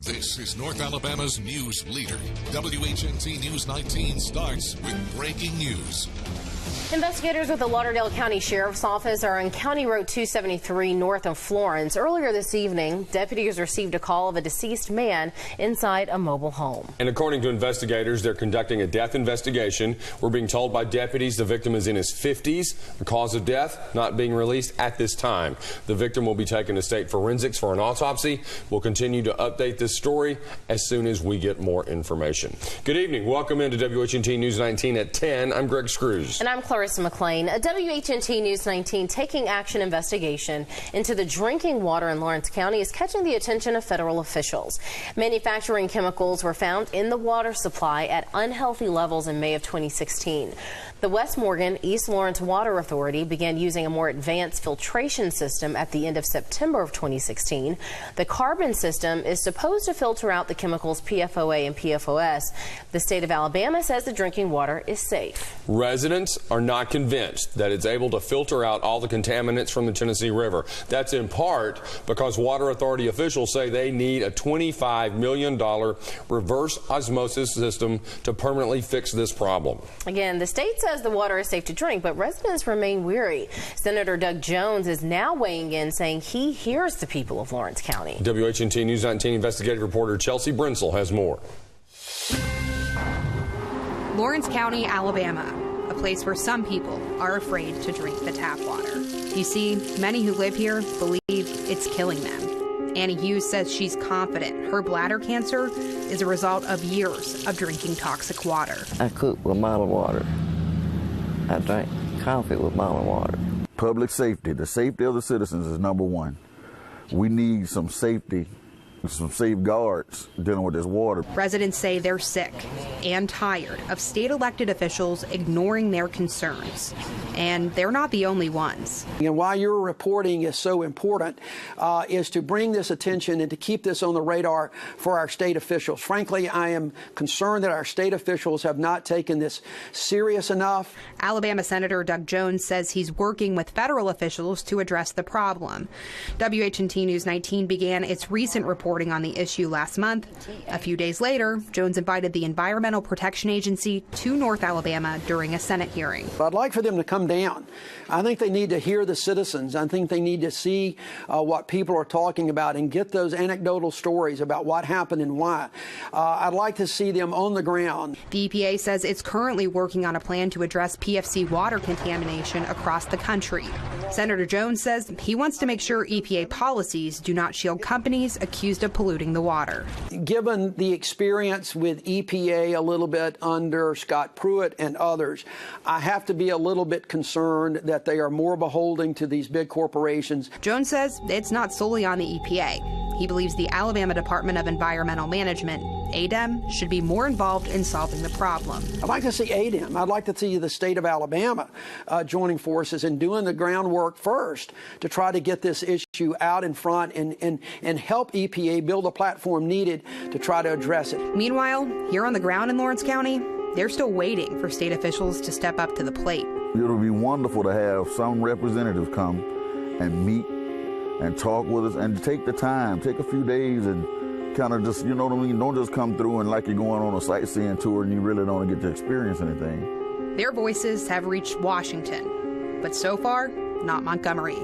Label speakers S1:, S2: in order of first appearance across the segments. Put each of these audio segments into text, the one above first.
S1: This is North Alabama's news leader. WHNT News 19 starts with breaking news.
S2: Investigators with the Lauderdale County Sheriff's Office are on County Road 273 north of Florence. Earlier this evening, deputies received a call of a deceased man inside a mobile home.
S3: And according to investigators, they're conducting a death investigation. We're being told by deputies the victim is in his 50s. The cause of death not being released at this time. The victim will be taken to state forensics for an autopsy. We'll continue to update this story as soon as we get more information. Good evening. Welcome into WHNT News 19 at 10. I'm Greg Screws.
S2: And I'm Clarissa McLean. A WHNT News 19 taking action investigation into the drinking water in Lawrence County is catching the attention of federal officials. Manufacturing chemicals were found in the water supply at unhealthy levels in May of 2016. The West Morgan East Lawrence Water Authority began using a more advanced filtration system at the end of September of 2016. The carbon system is supposed to filter out the chemicals PFOA and PFOS. The state of Alabama says the drinking water is safe.
S3: Residents are not convinced that it's able to filter out all the contaminants from the Tennessee River. That's in part because Water Authority officials say they need a $25 million reverse osmosis system to permanently fix this problem.
S2: Again, the state says the water is safe to drink, but residents remain weary. Senator Doug Jones is now weighing in, saying he hears the people of Lawrence County.
S3: WHNT News 19 investigative reporter Chelsea Brensel has more.
S4: Lawrence County, Alabama, a place where some people are afraid to drink the tap water. You see, many who live here believe it's killing them. Annie Hughes says she's confident her bladder cancer is a result of years of drinking toxic water.
S5: I cook with bottled water. I drink coffee with bottled water.
S6: Public safety, the safety of the citizens is number one. We need some safety, some safeguards dealing with this water.
S4: Residents say they're sick and tired of state elected officials ignoring their concerns. And they're not the only ones.
S7: And why your reporting is so important is to bring this attention and to keep this on the radar for our state officials. Frankly, I am concerned that our state officials have not taken this serious enough.
S4: Alabama Senator Doug Jones says he's working with federal officials to address the problem. WHNT News 19 began its recent reporting on the issue last month. A few days later, Jones invited the Environmental Protection Agency to North Alabama during a Senate hearing.
S7: I'd like for them to come down. I think they need to hear the citizens. I think they need to see what people are talking about and get those anecdotal stories about what happened and why. I'd like to see them on the ground.
S4: The EPA says it's currently working on a plan to address PFC water contamination across the country. Senator Jones says he wants to make sure EPA policies do not shield companies accused of polluting the water.
S7: Given the experience with EPA a little bit under Scott Pruitt and others, I have to be a little bit concerned that they are more beholden to these big corporations.
S4: Jones says it's not solely on the EPA. He believes the Alabama Department of Environmental Management, ADEM, should be more involved in solving the problem.
S7: I'd like to see ADEM. I'd like to see the state of Alabama joining forces and doing the groundwork first to try to get this issue out in front and help EPA build a platform needed to try to address it.
S4: Meanwhile, here on the ground in Lawrence County, they're still waiting for state officials to step up to the plate.
S6: It would be wonderful to have some representatives come and meet and talk with us and take the time, take a few days and kind of just, you know what I mean, don't just come through and like you're going on a sightseeing tour and you really don't get to experience anything.
S4: Their voices have reached Washington, but so far, not Montgomery.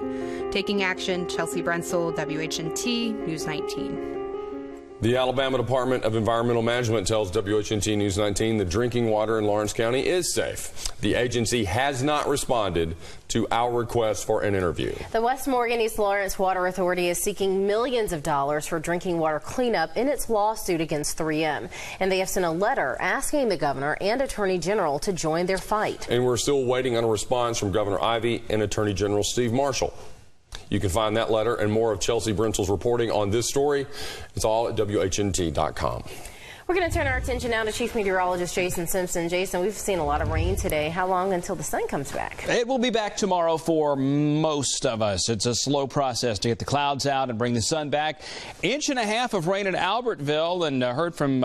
S4: Taking action, Chelsea Brensel, WHNT News 19.
S3: The Alabama Department of Environmental Management tells WHNT News 19 the drinking water in Lawrence County is safe. The agency has not responded to our request for an interview.
S2: The West Morgan East Lawrence Water Authority is seeking millions of dollars for drinking water cleanup in its lawsuit against 3M. And they have sent a letter asking the governor and attorney general to join their fight.
S3: And we're still waiting on a response from Governor Ivey and Attorney General Steve Marshall. You can find that letter and more of Chelsea Brensel's reporting on this story. It's all at WHNT.com.
S2: We're going to turn our attention now to Chief Meteorologist Jason Simpson. Jason, we've seen a lot of rain today. How long until the sun comes back?
S8: It will be back tomorrow for most of us. It's a slow process to get the clouds out and bring the sun back. 1.5 inches of rain in Albertville, and heard from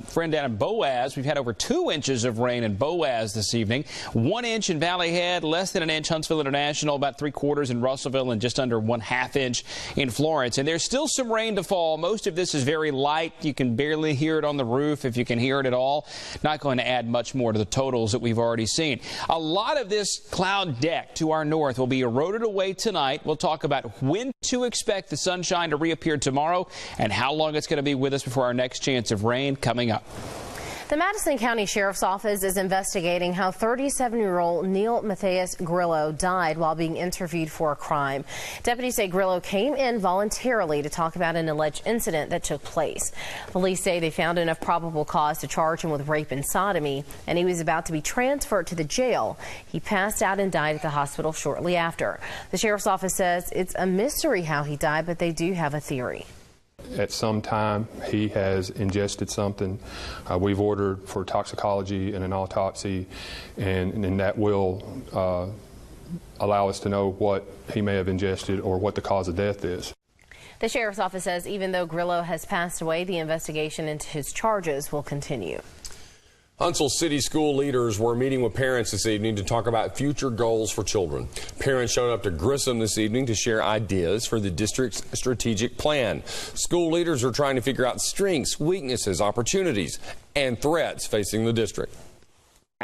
S8: friend down in Boaz. We've had over 2 inches of rain in Boaz this evening. 1 inch in Valley Head, less than an inch Huntsville International, about 3/4 in Russellville, and just under 1/2 inch in Florence. And there's still some rain to fall. Most of this is very light. You can barely hear it on the roof, if you can hear it at all. Not going to add much more to the totals that we've already seen. A lot of this cloud deck to our north will be eroded away tonight. We'll talk about when to expect the sunshine to reappear tomorrow and how long it's going to be with us before our next chance of rain coming up.
S2: The Madison County Sheriff's Office is investigating how 37-year-old Neil Matthias Grillo died while being interviewed for a crime. Deputies say Grillo came in voluntarily to talk about an alleged incident that took place. Police say they found enough probable cause to charge him with rape and sodomy, and he was about to be transferred to the jail. He passed out and died at the hospital shortly after. The Sheriff's Office says it's a mystery how he died, but they do have a theory.
S9: At some time, he has ingested something. We've ordered for toxicology and an autopsy, and that will allow us to know what he may have ingested or what the cause of death is.
S2: The Sheriff's Office says even though Grillo has passed away, the investigation into his charges will continue.
S3: Huntsville City school leaders were meeting with parents this evening to talk about future goals for children. Parents showed up to Grissom this evening to share ideas for the district's strategic plan. School leaders are trying to figure out strengths, weaknesses, opportunities, and threats facing the district.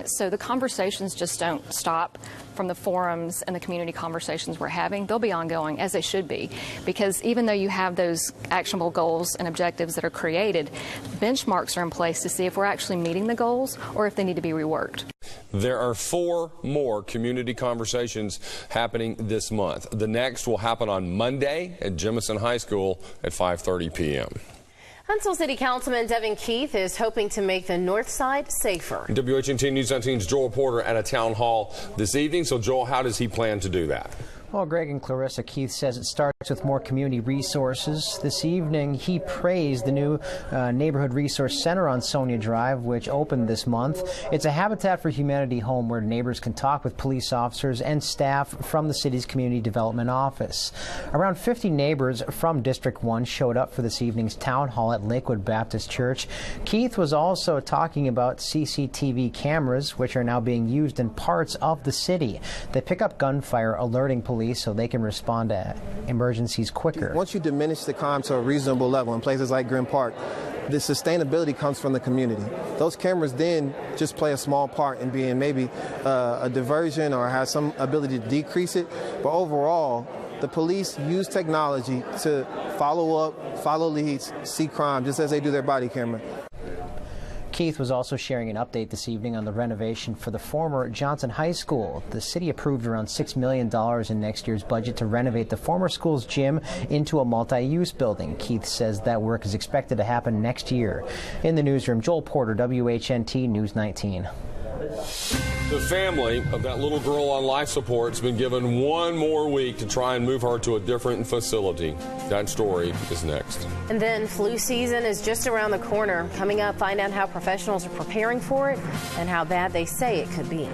S10: So the conversations just don't stop from the forums and the community conversations we're having. They'll be ongoing, as they should be, because even though you have those actionable goals and objectives that are created, benchmarks are in place to see if we're actually meeting the goals or if they need to be reworked.
S3: There are 4 more community conversations happening this month. The next will happen on Monday at Jemison High School at 5:30 p.m.
S2: Huntsville City Councilman Devin Keith is hoping to make the north side safer.
S3: WHNT News 19's Joel Porter at a town hall this evening. So, Joel, how does he plan to do that?
S11: Well, Greg and Clarissa, Keith says it starts with more community resources. This evening, he praised the new Neighborhood Resource Center on Sonia Drive, which opened this month. It's a Habitat for Humanity home where neighbors can talk with police officers and staff from the city's Community Development Office. Around 50 neighbors from District 1 showed up for this evening's town hall at Lakewood Baptist Church. Keith was also talking about CCTV cameras, which are now being used in parts of the city. They pick up gunfire, alerting police so they can respond to emergencies quicker.
S12: Once you diminish the crime to a reasonable level in places like Grim Park, the sustainability comes from the community. Those cameras then just play a small part in being maybe a diversion or have some ability to decrease it. But overall, the police use technology to follow up, follow leads, see crime, just as they do their body camera.
S11: Keith was also sharing an update this evening on the renovation for the former Johnson High School. The city approved around $6 million in next year's budget to renovate the former school's gym into a multi-use building. Keith says that work is expected to happen next year. In the newsroom, Joel Porter, WHNT News 19.
S3: The family of that little girl on life support has been given 1 more week to try and move her to a different facility. That story is next.
S2: And then flu season is just around the corner. Coming up, find out how professionals are preparing for it and how bad they say it could be.